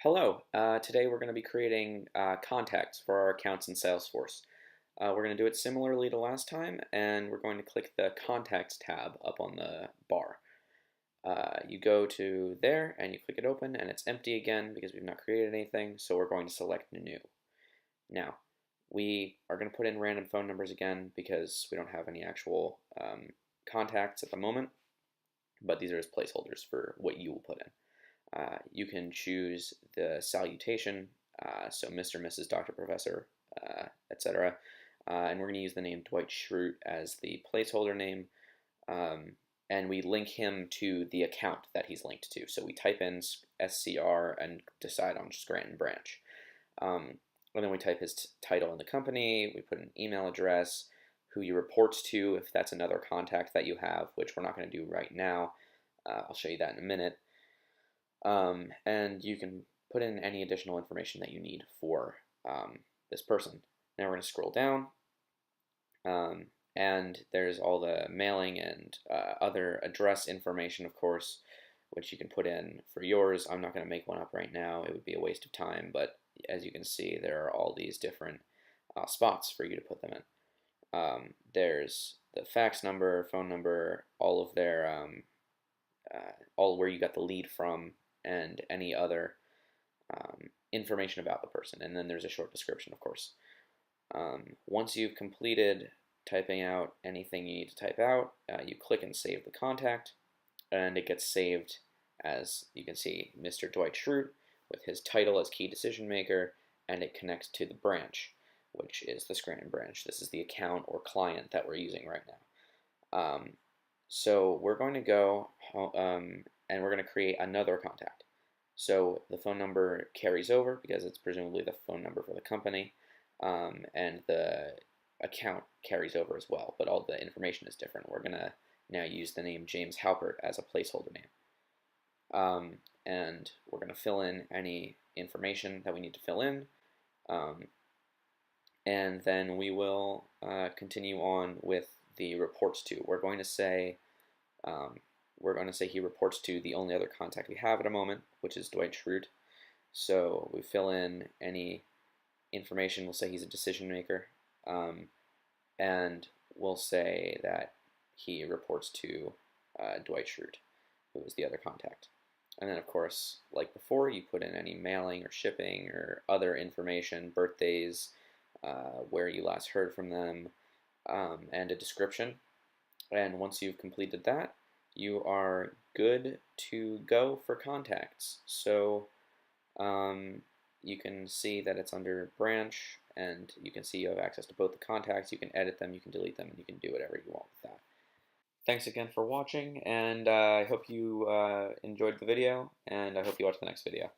Hello, today we're going to be creating contacts for our accounts in Salesforce. We're going to do it similarly to last time, and we're going to click the Contacts tab up on the bar. You go to there and you click it open, and it's empty again because we've not created anything, so we're going to select New. Now, we are going to put in random phone numbers again because we don't have any actual contacts at the moment, but these are just placeholders for what you will put in. You can choose the salutation, so Mr., Mrs., Dr., Professor, etc. And we're going to use the name Dwight Schrute as the placeholder name, and we link him to the account that he's linked to. So we type in SCR and decide on Scranton branch. And then we type his title in the company, we put an email address, who he reports to, if that's another contact that you have, which we're not going to do right now. I'll show you that in a minute. And you can put in any additional information that you need for this person. Now we're going to scroll down, and there's all the mailing and other address information, of course, which you can put in for yours. I'm not going to make one up right now. It would be a waste of time, but as you can see, there are all these different spots for you to put them in. There's the fax number, phone number, all of their, all where you got the lead from, and any other information about the person. And then there's a short description, of course. Once you've completed typing out anything you need to type out, you click and save the contact, and it gets saved as you can see, Mr. Dwight Schrute, with his title as key decision maker, and it connects to the branch, which is the Scranton branch. This is the account or client that we're using right now. So we're going to go and we're going to create another contact. So the phone number carries over because it's presumably the phone number for the company, and the account carries over as well, but all the information is different. We're going to now use the name James Halpert as a placeholder name. And we're going to fill in any information that we need to fill in, and then we will continue on with the reports to. We're going to say he reports to the only other contact we have at a moment, which is Dwight Schrute. So we fill in any information. We'll say he's a decision maker, and we'll say that he reports to Dwight Schrute, who is the other contact. And then, of course, like before, you put in any mailing or shipping or other information, birthdays, where you last heard from them, and a description. And once you've completed that, you are good to go for contacts. So you can see that it's under branch, and you can see you have access to both the contacts. You can edit them, you can delete them, and you can do whatever you want with that. Thanks again for watching, and I hope you enjoyed the video, and I hope you watch the next video.